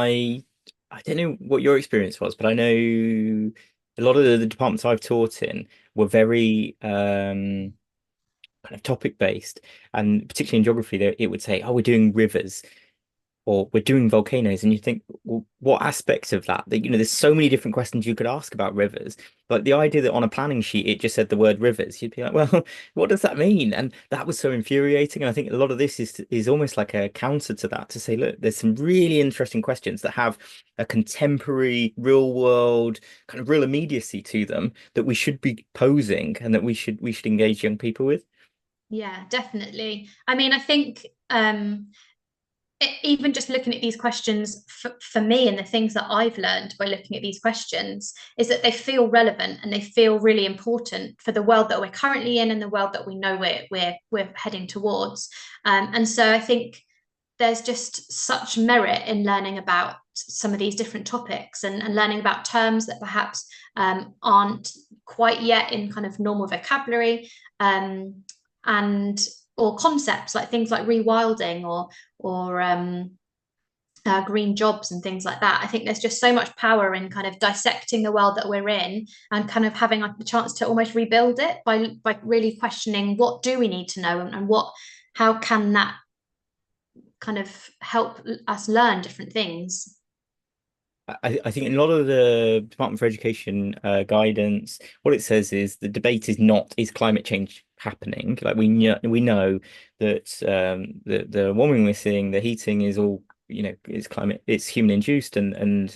I don't know what your experience was, but I know a lot of the departments I've taught in were very kind of topic based, and particularly in geography, it would say, "Oh, we're doing rivers," or we're doing volcanoes, and you think, well, what aspects of that? That there's so many different questions you could ask about rivers. Like the idea that on a planning sheet it just said the word rivers, you'd be like, well, what does that mean? And that was so infuriating. And I think a lot of this is almost like a counter to that, to say, look, there's some really interesting questions that have a contemporary, real world, kind of real immediacy to them that we should be posing and that we should engage young people with. Yeah, definitely. I mean, I think even just looking at these questions for me and the things that I've learned by looking at these questions is that they feel relevant and they feel really important for the world that we're currently in and the world that we know we're heading towards. And so I think there's just such merit in learning about some of these different topics and learning about terms that perhaps aren't quite yet in kind of normal vocabulary, and or concepts like things like rewilding or green jobs and things like that. I think there's just so much power in kind of dissecting the world that we're in and kind of having like the chance to almost rebuild it by really questioning what do we need to know and what how can that kind of help us learn different things. I think in a lot of the Department for Education guidance, what it says is the debate is not, is climate change happening? Like we know that the warming we're seeing, the heating is all, it's climate, it's human induced, and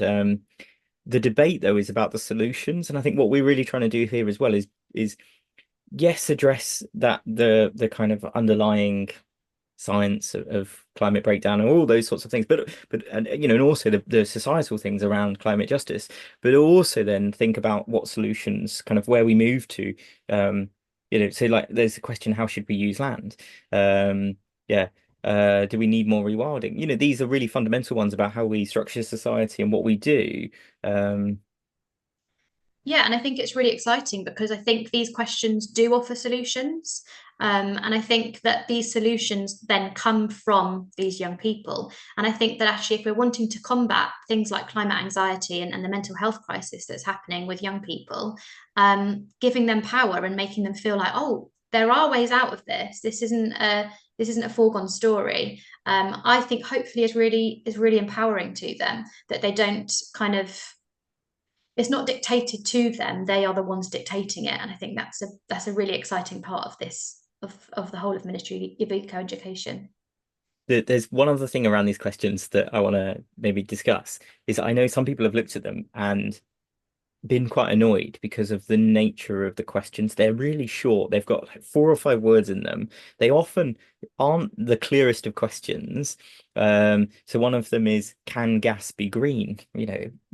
the debate though is about the solutions. And I think what we're really trying to do here as well is yes, address that the kind of underlying science of climate breakdown and all those sorts of things, but and and also the societal things around climate justice, but also then think about what solutions, kind of where we move to. So like there's a question, how should we use land? Yeah. Do we need more rewilding? These are really fundamental ones about how we structure society and what we do. Um, Yeah, and I think it's really exciting because I think these questions do offer solutions. And I think that these solutions then come from these young people. And I think that actually, if we're wanting to combat things like climate anxiety and the mental health crisis that's happening with young people, giving them power and making them feel like, oh, there are ways out of this. This isn't a foregone story. I think hopefully is really empowering to them that they don't kind of it's not dictated to them, they are the ones dictating it, and I think that's a really exciting part of this of the whole of Ministry of Eco Education. there's one other thing around these questions that I want to maybe discuss, is I know some people have looked at them and been quite annoyed because of the nature of the questions. They're really short. They've got like 4 or 5 words in them. They often aren't the clearest of questions. So one of them is, can gas be green?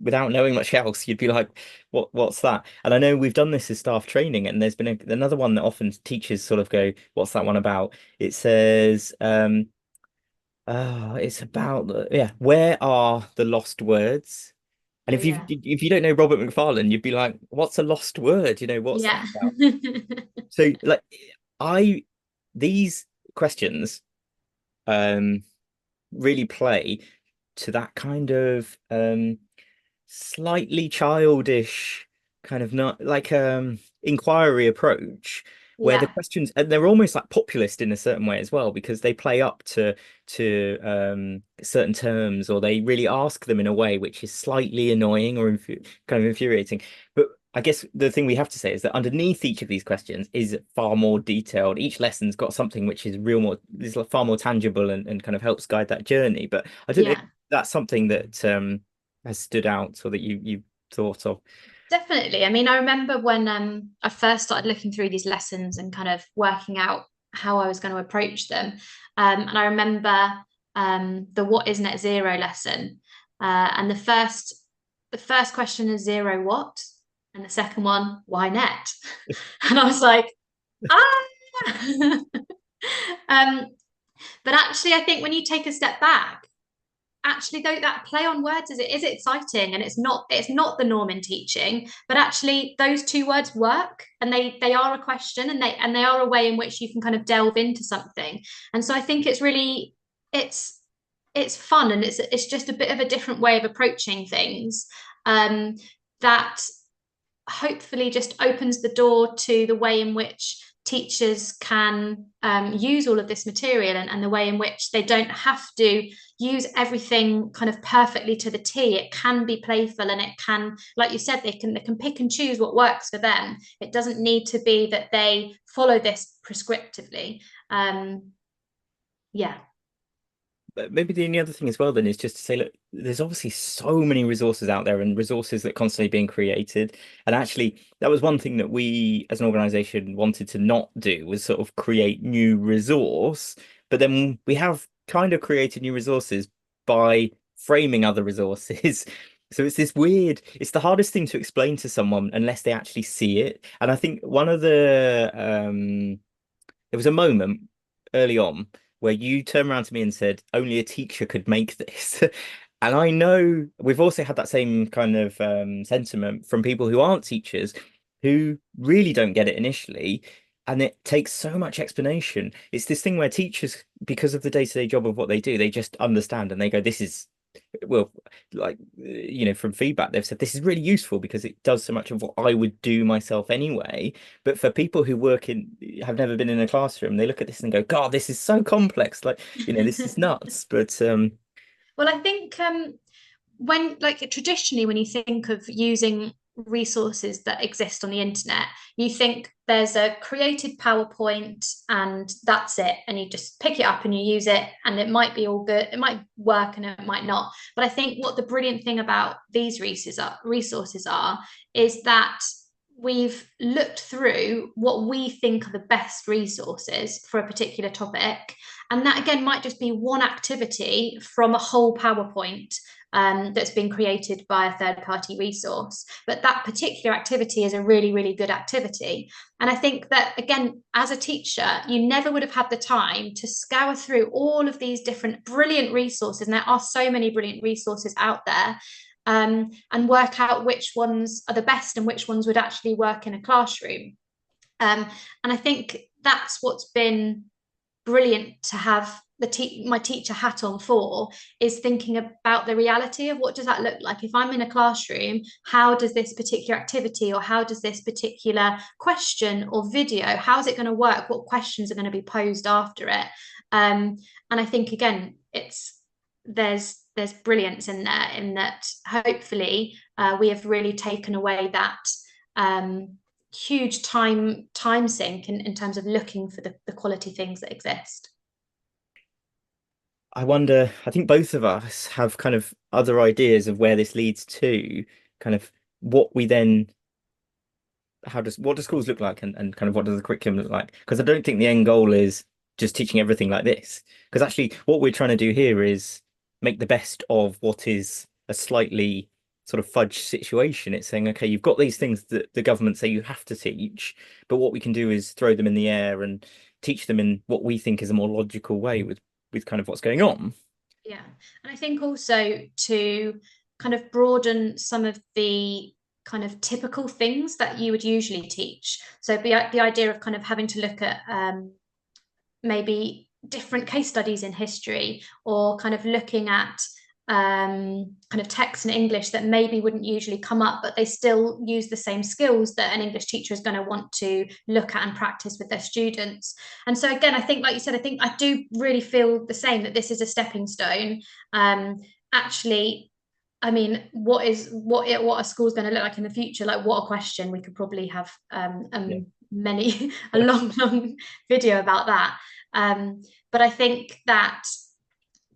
Without knowing much else, you'd be like, what's that? And I know we've done this as staff training, and there's been another one that often teachers sort of go, what's that one about? It says, it's about yeah, where are the lost words? And Oh if yeah. you don't know Robert McFarlane, you'd be like, what's a lost word? What's that Yeah. about? So like I these questions um really play to that kind of slightly childish, kind of not like inquiry approach, where the Yeah. questions, and they're almost like populist in a certain way as well, because they play up to certain terms, or they really ask them in a way which is slightly annoying or kind of infuriating. But I guess the thing we have to say is that underneath each of these questions is far more detailed. Each lesson's got something which is far more tangible, and kind of helps guide that journey. But I don't know if Yeah, that's something that has stood out, or that you thought of. definitely. I mean, I remember when I first started looking through these lessons and kind of working out how I was going to approach them. And I remember the what is net zero lesson. And the first question is zero what? And the second one, why net? And I was like, ah. um, but actually, I think when you take a step back, actually though that play on words is exciting and it's not the norm in teaching, but actually those two words work and they are a question and they are a way in which you can kind of delve into something. And so I think it's it's fun, and it's just a bit of a different way of approaching things, that hopefully just opens the door to the way in which teachers can use all of this material, and the way in which they don't have to use everything kind of perfectly to the T. It can be playful, and it can, like you said, they can pick and choose what works for them. It doesn't need to be that they follow this prescriptively. Yeah. But maybe the only other thing as well then is just to say, look, there's obviously so many resources out there and resources that are constantly being created. And actually, that was one thing that we as an organization wanted to not do, was sort of create new resource. But then we have kind of created new resources by framing other resources. So it's this weird, it's the hardest thing to explain to someone unless they actually see it. And I think one of the there was a moment early on where you turned around to me and said, only a teacher could make this. And I know we've also had that same kind of sentiment from people who aren't teachers, who really don't get it initially. And it takes so much explanation. It's this thing where teachers, because of the day-to-day job of what they do, they just understand and they go, this is, well, like, from feedback, they've said this is really useful because it does so much of what I would do myself anyway. But for people who have never been in a classroom, they look at this and go, God, this is so complex. Like, this is nuts. But Well, I think when, like, traditionally, when you think of using resources that exist on the internet, you think there's a created PowerPoint and that's it, and you just pick it up and you use it, and it might be all good, it might work and it might not. But I think what the brilliant thing about these resources are is that we've looked through what we think are the best resources for a particular topic, and that again might just be one activity from a whole PowerPoint that's been created by a third party resource. But that particular activity is a really, really good activity. And I think that, again, as a teacher, you never would have had the time to scour through all of these different brilliant resources. And there are so many brilliant resources out there. And work out which ones are the best and which ones would actually work in a classroom. And I think that's what's been brilliant to have my teacher hat on for, is thinking about the reality of what does that look like if I'm in a classroom. How does this particular activity, or how does this particular question or video, how is it going to work? What questions are going to be posed after it? And I think, again, there's brilliance in there, in that hopefully we have really taken away that huge time sink in terms of looking for the quality things that exist. I wonder, I think both of us have kind of other ideas of where this leads to, kind of what we then, what do schools look like, and kind of what does the curriculum look like? Because I don't think the end goal is just teaching everything like this. Because actually what we're trying to do here is make the best of what is a slightly sort of fudge situation. It's saying, okay, you've got these things that the government say you have to teach, but what we can do is throw them in the air and teach them in what we think is a more logical way with kind of what's going on. Yeah, and I think also to kind of broaden some of the kind of typical things that you would usually teach. So the idea of kind of having to look at maybe different case studies in history, or kind of looking at kind of texts in English that maybe wouldn't usually come up, but they still use the same skills that an English teacher is going to want to look at and practice with their students. And so, again, I think, like you said, I do really feel the same, that this is a stepping stone. Actually, I mean, what are schools going to look like in the future? Like, what a question. We could probably have many a long video about that. But I think that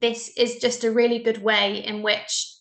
this is just a really good way in which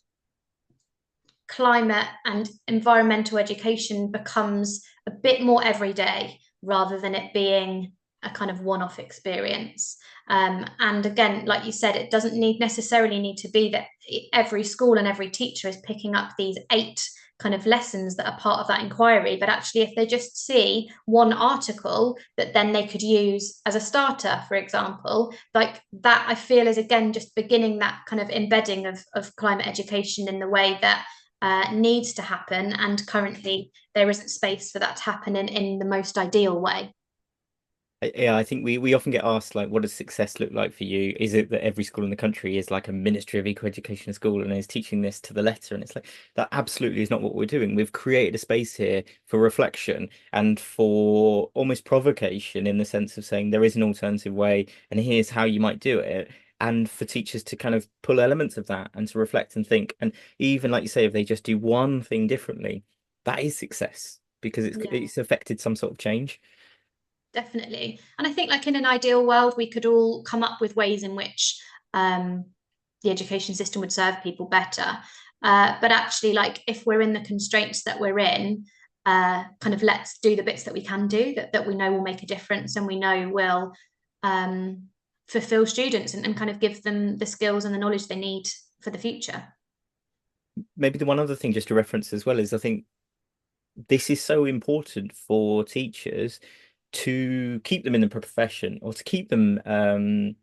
climate and environmental education becomes a bit more everyday, rather than it being a kind of one-off experience. And again, like you said, it doesn't necessarily need to be that every school and every teacher is picking up these 8 kind of lessons that are part of that inquiry, but actually if they just see one article that then they could use as a starter, for example, like that, I feel is, again, just beginning that kind of embedding of climate education in the way that needs to happen, and currently there isn't space for that to happen in the most ideal way. Yeah, I think we often get asked like, what does success look like for you? Is it that every school in the country is like a Ministry of Eco Education school and is teaching this to the letter? And it's like that absolutely is not what we're doing. We've created a space here for reflection and for almost provocation in the sense of saying there is an alternative way and here's how you might do it. And for teachers to kind of pull elements of that and to reflect and think. And even like you say, if they just do one thing differently, that is success because Yeah. it's affected some sort of change. Definitely. And I think, like, in an ideal world, we could all come up with ways in which the education system would serve people better. But actually, like, if we're in the constraints that we're in, kind of let's do the bits that we can do that we know will make a difference and we know will um, fulfill students and kind of give them the skills and the knowledge they need for the future. Maybe the one other thing just to reference as well is I think this is so important for teachers to keep them in the profession or to keep them in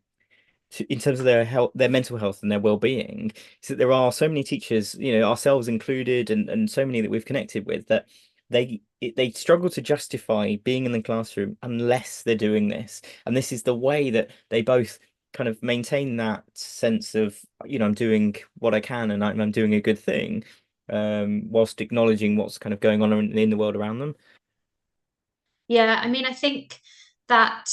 terms of their health, their mental health and their well-being, is that there are so many teachers, ourselves included, and so many that we've connected with that they struggle to justify being in the classroom unless they're doing this. And this is the way that they both kind of maintain that sense of, I'm doing what I can and I'm doing a good thing, whilst acknowledging what's kind of going on in the world around them. Yeah, I mean, I think that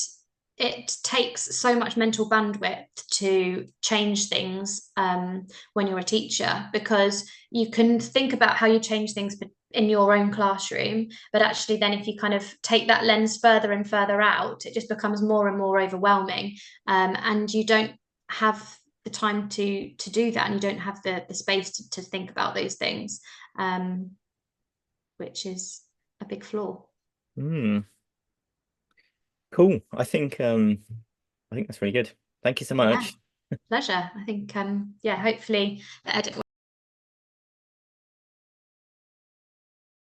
it takes so much mental bandwidth to change things when you're a teacher, because you can think about how you change things in your own classroom, but actually then if you kind of take that lens further and further out, it just becomes more and more overwhelming, and you don't have the time to do that, and you don't have the space to think about those things, um, which is a big flaw. Hmm. Cool. I think that's really good. Thank you so Yeah. much. Pleasure. I think, yeah, hopefully the edit